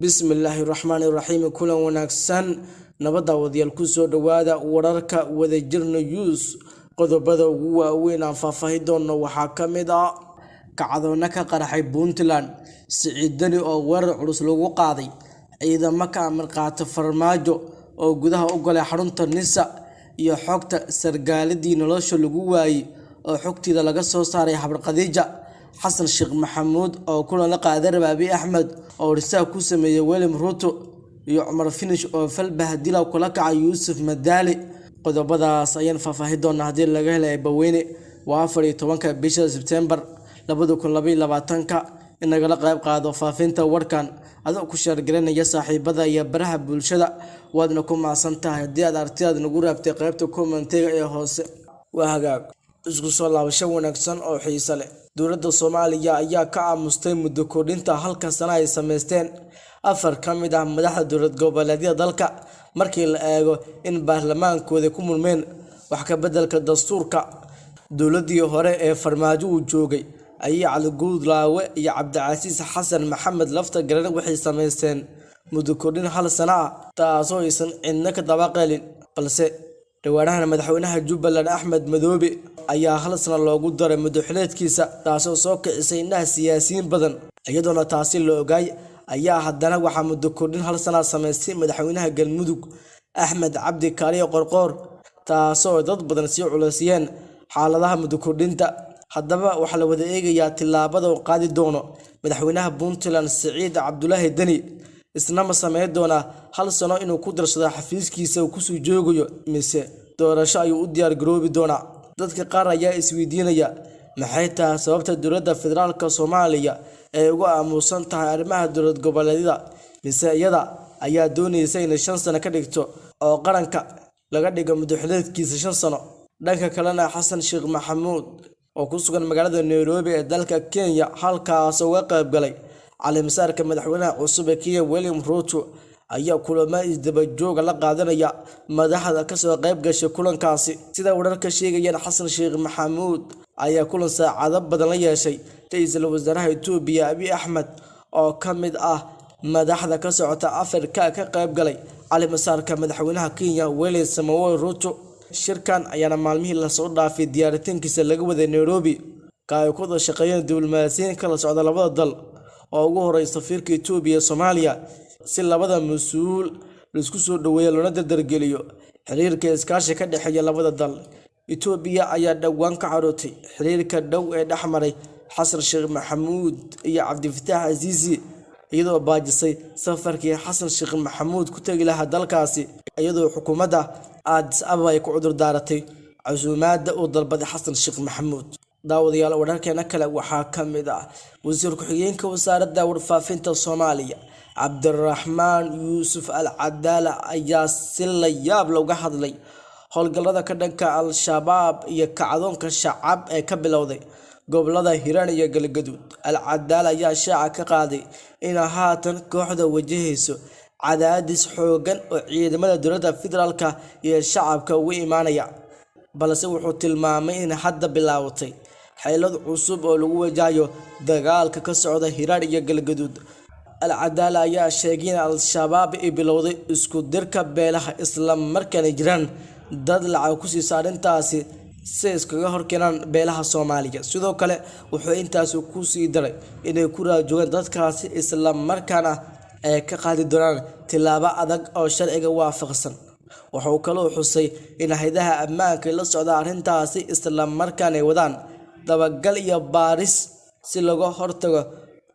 Bismillahirrahmanirrahim. Kulan wanaagsan nabada wadayaal ku soo dhawaada wararka wadajir news qodobada ugu waaweyn aan faahfaahin doono waxaa kamid ah kacdoona ka qaraxay Puntland siciidani oo weerar culus lagu qaaday ciidamada ka amar qaata farmaajo oo gudaha u galay xarunta Nisa iyo xogta sargaalidii nolosha lagu waayay oo xogtida laga soo saaray Habar Khadija Xasan Sheekh Maxamuud oo kulan la qaaday Abiy Ahmed oo risaal ku sameeyay William Ruto iyo Cumar Finish oo falbaha dila kula kacay Yuusuf Madaali qodobadaas ayaan faahfaahin doonaa hadii laga helay Baweyne waa 14 bisha September 2022 in nagala qayb qaado faafinta warkan adoo ku sheergareynaya saaxiibada iyo baraha bulshada waadna ku maasantahay hadii aad aragtida nagu raabtay qaybta commentiga ee hoose waa hagaag isku soo laabasho wanaagsan oo xiiso leh dowladda Soomaaliya ayaa ka aamustay muddo kordhinta halka sano ay sameysteen afar kamid ah madaxda dowlad goboleedyada dalka markii la eego in baarlamaankooda ku murmeen wax ka bedelka dastuurka dowladii hore ee farmaajo uu joogay ayaa Cali Guudlaawe iyo Cabdicasiis Xasan Maxamed lafta garan waxay sameysteen muddo kordhin hal sano ah taasoo aysan cidna ka dabaqalin balse dhawaanaha madaxweynaha Jubbaland Axmed Madoobe ayaa hal sano loogu daray muddo xileedkiisa taasoo soo kicisay indhaha siyaasiyiin badan iyadoo taasi la ogaay ayaa haddana waxa muddo kordhin hal sano sameystay madaxweynaha Galmudug Axmed Cabdi Kaariye Qorqoor taasoo dad badan si culusiyeen xaaladaha muddo kordhinta haddaba waxa la wada eegayaa tilaabada uu qaadi doono madaxweynaha Puntland Siciid Cabdullaahi Dani isna ma sameey doona hal sano inuu ku darsado xafiiskiisa uu ku soo joogayo mise doorasho ayuu u diyaar garoobi doona dadka qaar ayaa isweydiinaya maxay tahay sababta dowladda federaalka Soomaaliya ee ugu aamusan tahay arrimaha dowlad goboleedyada mise iyada ayaa doonaysa in 5 sano ka dhigto oo qaranka laga dhigo muddo xileedkiisa 5 sano dhanka kalena Xasan Sheekh Maxamuud oo ku sugan magaalada Nairobi ee dalka Kenya halkaas oo ka qayb galay caleemasaarka madaxweynaha cusub ee Kenya William Ruto ayaa kulamo isdaba joog la qaadanaya madaxda ka soo qayb gashay kulankaasi sida wararka sheegayaan Xasan Sheekh Maxamuud ayaa kulan saacado badan la yeeshay ra'iisul wasaaraha Itoobiya Abiy Ahmed oo kamid ah madaxda ka socota Afrika ka qayb galay caleemasaarka madaxweynaha Kenya William Samoei Ruto shirkan ayaana maalmihii la soo dhaafay diyaaritaankiisa laga waday Nairobi ka ay ku shaqeeyeen diblomaasiyiin kala socda labada dal oo ugu horeeyay safiirka Itoobiya Soomaaliya si labada mas'uul la isku soo dhaweeyo lana dardargeliyo xiriirka iskaashi ka dhaxeeya labada dal Itoobiya ayaa dhawaan ka carootay xiriirka dhow ee dhaxmaray Xasan Sheekh Maxamuud iyo Cabdifataax Azizi iyadoo baajisay safarkii Xasan Sheekh Maxamuud ku tagi lahaa dalkaasi iyadoo xukuumadda Addis Ababa ay ku cudur daaratay casuumaadda uu dalbaday Xasan Sheekh Maxamuud daawadayaal wararkeena kale waxaa kamid ah wasiir ku-xigeenka wasaaradda warfaafinta Soomaaliya Cabdiraxmaan Yuusuf Al-Cadaala ayaa si la yaab looga hadlay howlgallada ka dhanka Al-Shabaab iyo kacdoonka shacab ee ka bilowday gobolada Hiiraan iyo Galgaduud Al-Cadaala ayaa shaaca ka qaaday in haatan kooxda wajahayso cadaadis xoogan oo ciidamada dowladda federaalka iyo shacabka uga imaanaya balse wuxuu tilmaamay in hadda bilaawatay xeelad cusub oo lagu wajahayo dagaalka ka socda Hiiraan iyo Galgaduud Al-Cadaala ayaa sheegay in Al-Shabaab ay bilowday isku dirka beelaha isla markaana jiraan dad lacag ku sii saarintaasi si iskaga horkeenan beelaha Soomaaliya sidoo kale wuxuu intaas ku sii daray inay ku raajogaan dadkaasi isla markaana ay ka qaadi doonaan tilaabo adag oo sharciga waafaqsan wuxuu kaloo xusay in hay'adaha ammaanka la socda arrintaasi isla markaana ay wadaan dabagal iyo baaris si looga hortago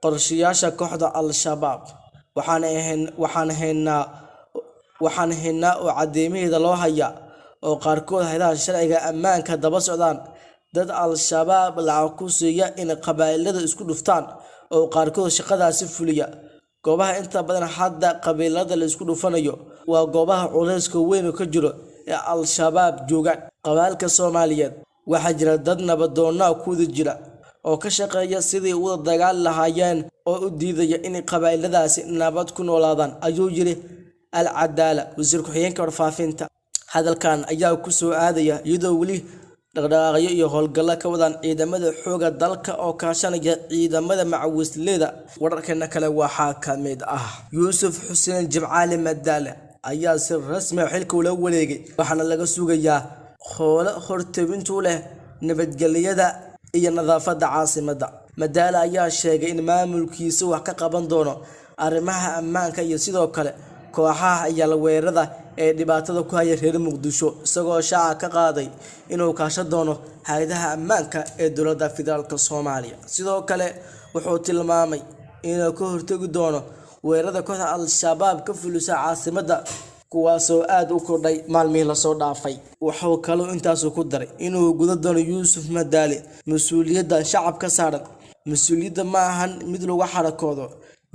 qorshayaasha kooxda Al-Shabaab waxaan haynaa oo cadeymaheeda loo hayaa oo qaarkood hay'adaha sharciga ammaanka daba socdaan dad Al-Shabaab lacag ku siiya in qabaa'ilada isku dhuftaan oo qaarkood shaqadaasi fuliya goobaha inta badan hadda qabiilada la isku dhufanayo waa goobaha culayska weyn ka jiro ee Al-Shabaab joogaan qabaa'ilka Soomaaliyeed waxa jira dad nabadoonna ku jira oo ka shaqeeya sidii u dagaal lahaayeen oo u diidaya in qabaa'iladaasi nabad ku noolaadaan ayuu yiri Al-Cadaala wasiir ku-xigeenka warfaafinta hadalkan ayaa ku soo aadaya iyadoo wali dhaqdhaqaaqyo iyo howlgalo ka wadaan ciidamada xooga dalka oo kaashanaya ciidamada macawisleyda. Wararkeena kale waxaa ka mid ah Yuusuf Xuseen Jimcaale Madaale ayaa si rasmi ah xilka ula wareegay, waxaana laga sugayaa howlo hortebintu leh nabadgelyada iyo nadaafadda caasimadda. Madaale ayaa sheegay in maamulkiisa wax ka qaban doono arrimaha ammaanka iyo sidoo kale kooxaha ayaa weerarada ee dhibaatada ku haya reer Muqdisho, isagoo shaaca ka qaaday inuu kaashan doono hay'adaha ammaanka ee dowladda federaalka Soomaaliya. Sidoo kale wuxuu tilmaamay inuu ka hortagi doono weerarada kooxda Al-Shabaab ka fulisa caasimadda, kuwaasoo aad u kordhay maalmihii la soo dhaafay. Wuxuu kaloo intaas ku daray inuu guda doono Yuusuf Madaale mas'uuliyadda shacabka saaran. Mas'uuliyadda ma ahan mid lagu xarakoodo,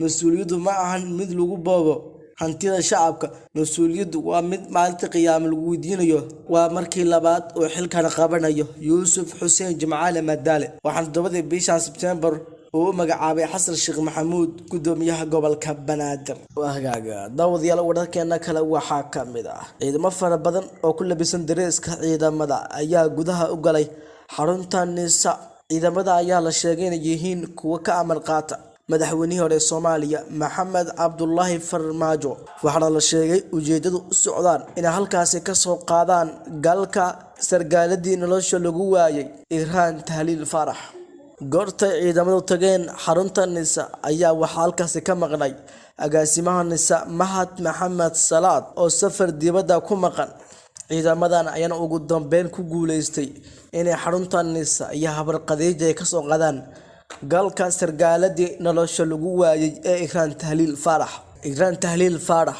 mas'uuliyaddu ma ahan mid lagu boobo hantida shacabka. Mas'uuliyaddu waa mid maalinta qiyaamo lagu weydiinayo. Waa markii labaad oo xilkan qabanayo Yuusuf Xuseen Jimcaale Madaale, waxaana 7 bishan Sebtembar uu u magacaabay Xasan Sheekh Maxamuud gudoomiyaha gobolka Banaadir. Hagaaga daawadayaal, wararkeena kale waxaa ka mid ah ciidamo fara badan oo ku labisan dareeska ciidamada ayaa gudaha u galay xarunta Nisa. Ciidamada ayaa la sheegay inay yihiin kuwa ka amar qaata madaxweynihii hore Soomaaliya Maxamed Cabdullaahi Farmaajo, waxaana la sheegay ujeedadu u socdaan inay halkaasi ka soo qaadaan galka sargaaladii nolosha lagu waayay Ikraan Tahliil Faarax. Goortay ciidamadu tageen xarunta Nisa ayaa waxaa halkaasi ka maqnay agaasimaha Nisa Mahad Maxamed Salaad oo safar dibadda ku maqan. Ciidamadan ayaana ugu dambeyn ku guuleystay inay xarunta Nisa iyo habar Khadiija ay ka soo qaadaan galka sargaaladii nolosha lagu waayay ee Ikraan Tahliil Faarax. Ikraan Tahliil Faarax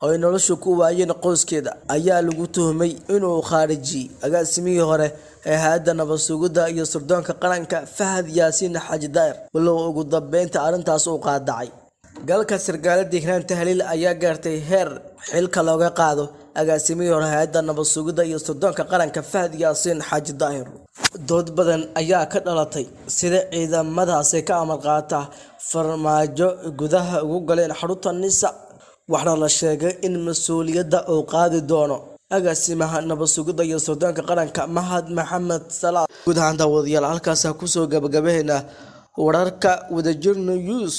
oo nolosha ku waayeen qoyskeeda ayaa lagu tuhmay inuu khaarijiyay agaasimihii hore ee hay'adda nabad sugidda iyo sirdoonka qaranka Fahad Yaasiin Xaaji Daahir, walow ugu dambeynta arrintaas uu qaadacay. Galka sargaaladii Ikraan Tahliil ayaa gaartay heer xilka looga qaado agaasimihii hore hay'adda nabad sugidda iyo sirdoonka qaranka Fahad Yaasiin Xaaji Daahir. Dood badan ayaa ka dhalatay sida ciidamadaasi ka amar qaata Farmaajo gudaha ugu galeen xarunta Nisa, waxaana la sheegay in mas'uuliyadda uu qaadi doono agaasimaha nabad sugidda iyo sirdoonka qaranka Mahad Maxamed Salaad. Guud ahaan daawadayaal, halkaas ku soo gabagabeynaa wararka Wadajir News.